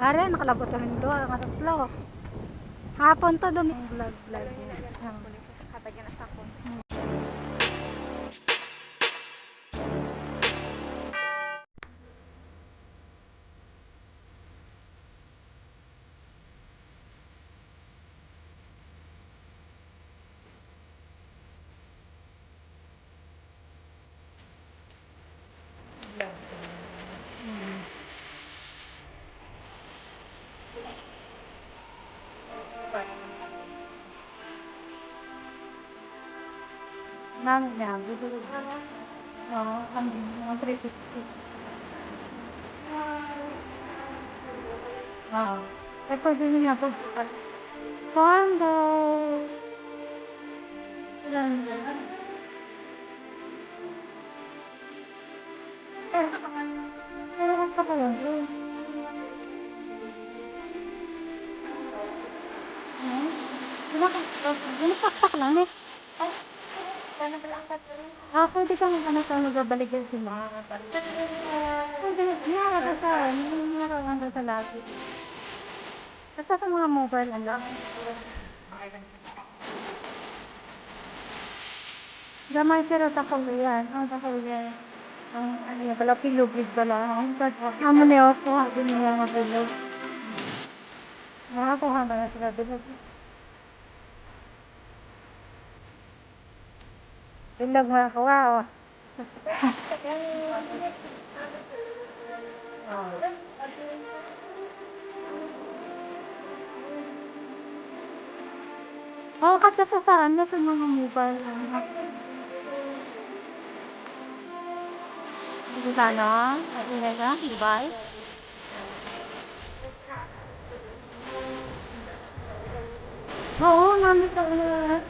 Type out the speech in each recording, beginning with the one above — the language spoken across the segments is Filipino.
Ari, nakalabot kami doon, ang tatlo. Hapon to doon. Vlog niya. Katagyan na sa ako. Namin niya, gusto ko. Oo, kami, mga 350. Oo. Record din niya po. Kondo! Ilan ba? Pero pa ko yun. Ginapakpak lang eh. Pwede kang magbabalik yan sila. Pwede, nakakasaan. Nakakasaan sa lagi. Basta sa mga mobile, ano. Gamay sila sa kulian. Ang sa kulian. Ang ano yan, pala pilubig pala. Amo niya ako, habi niya mabulog. Nakakuha ba na sila bilog? Bilog makakuha, oh. Oo, kasi sa saan na sa mga mobile. Hindi sana, ingay ka, Dubai. Oo, namin sa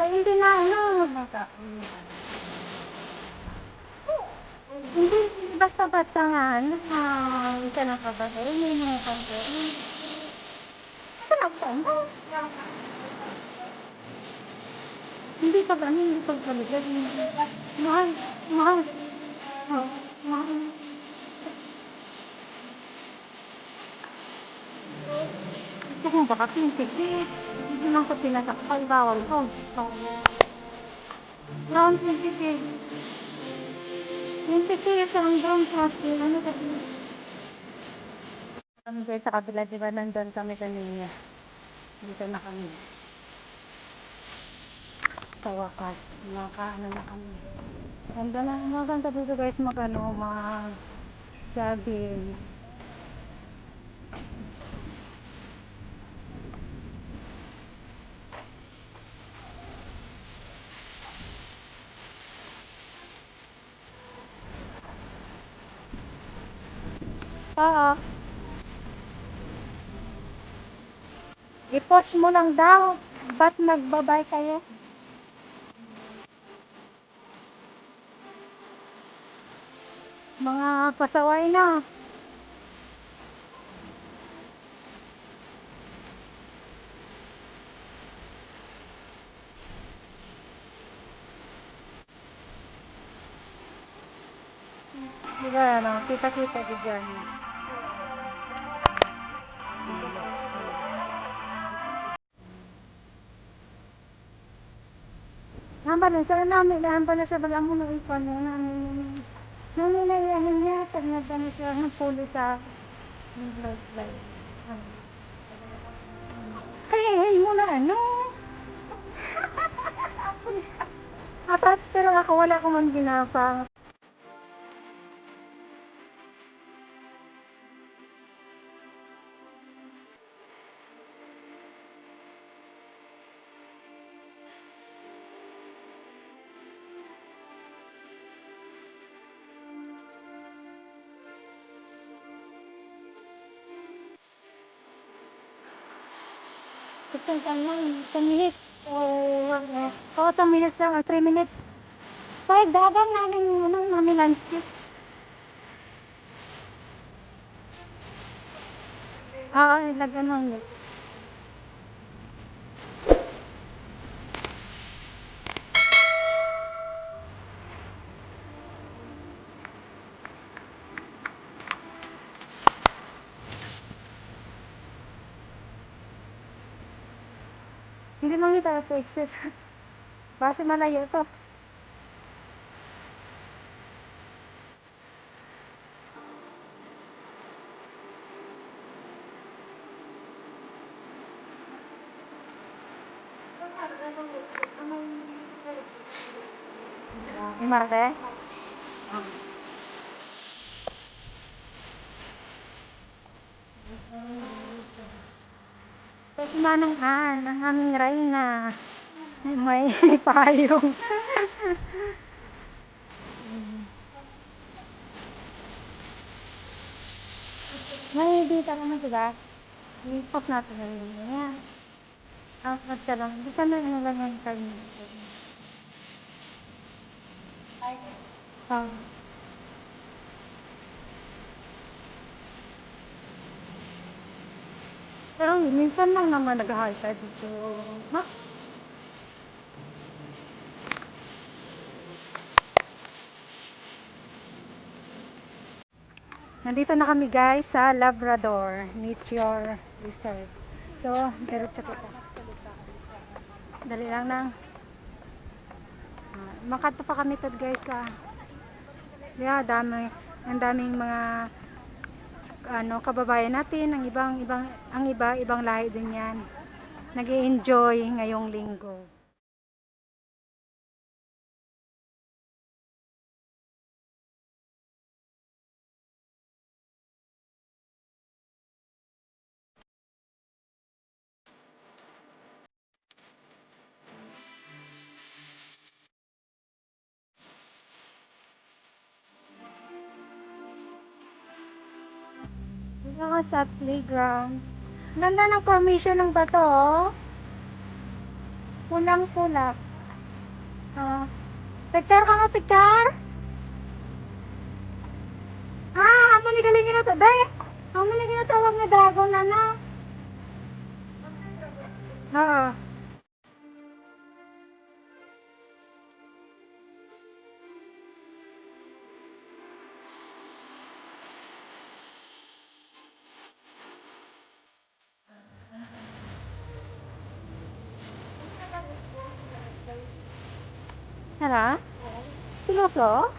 hindi na ano. Hindi, basta-basta nga, ano, hindi ka nakabasa, hindi mo nakabasa. Ito na po. Hindi ka ba, hindi pagpalitan. Mahal, mahal. Oo, mahal. Gusto kong baka pinsik. Hindi lang ko tinasakal, bawal ko. Noon, pinsik. Pinsik sa hanggang sa ano kasi. Kami guys sa kabila, di ba, nandun kami kanina. Dito na kami. Sa wakas, nakaano na kami. Ganda na, maganda dito guys, mag-jogging. Oo. I-post mo lang daw. Ba't nagbabay kayo? Mga pasaway na. Diba, ano, kita-kita di dyan. Naman, sa namin, naman pala sa bagang mo nung ikon mo, nangyayari niya, tagnyag na siya ng pulis sa light. Hey, mo na ano? Apat, pero ako wala ko man ginapa. Kasi lang, 10 minutes. Oo, 10 minutes lang, or 3 minutes. Kahit dagang namin lunch tip. Oo, ilagyan lang yun. Hindi naman tayo sa exit. Base malayo to. Marte? Kasi manang ang aming reyna. May payong. May dito naman diba? I-pop natin na rin yan. Apat ka lang. Di ka na lang yung kanya. Pero minsan lang naman nag-high tide dito. Ha? Nandito na kami guys sa Labrador Nature Reserve. So, diretso kita. Dali lang nang makato pa kami to guys sa ang daming mga kababayan natin, ang ibang lahi din yan. Nag-i-enjoy ngayong linggo. Dito ako sa playground. Ganda ng formation ng bato, oh. Pulang-pula. Picture ka nga, picture? Amo ni galing na to. Day, amo ni ginatawag na dragon, ano? Oo. Hala? Siloso?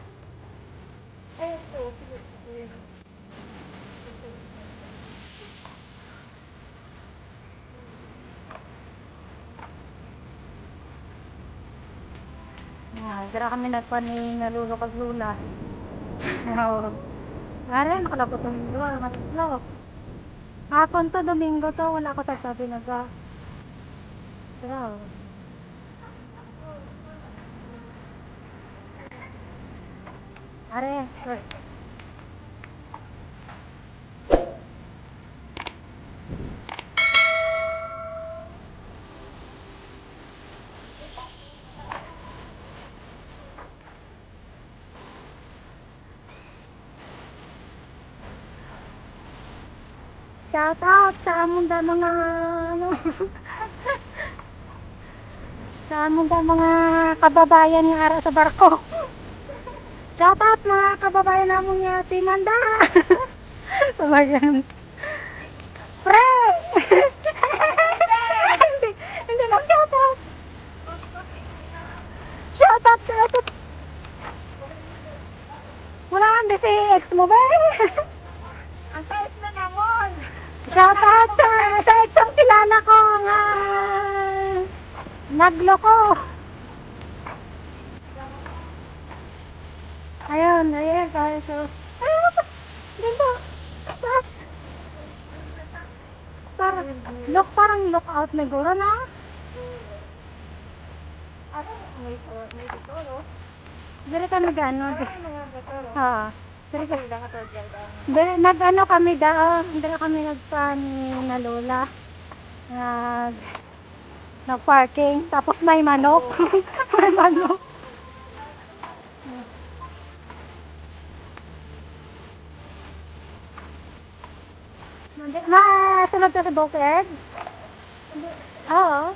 Gara kami nagpan ni nalulokag lula. Oo. Gara, nakalapot ng lula. Matulog. Hapon to, Domingo to. Wala ko sasabi na ba. Pero, are, sorry. Shout out sa among mga sa among mga kababayan nga ara sa barko. Shout out mga kababayan namong nga si Manda. Sabayan. Pre! Hindi lang shout out. Shout out, shout out. Wala hindi si ex mo ba? Ang kahit na namon. Shout out sa ex-ang kilala ko nga nagloko. Ayun, guys. So, ayun, dito. Taas. Parang look out na guro na. May dito, no? Dire ka nag-ano. Dire ka nag-ano kami daw. Dire kami nagpan na lola. Nag-parking. Tapos may manok. May manok. Sunod ka sa Bukid? Oo.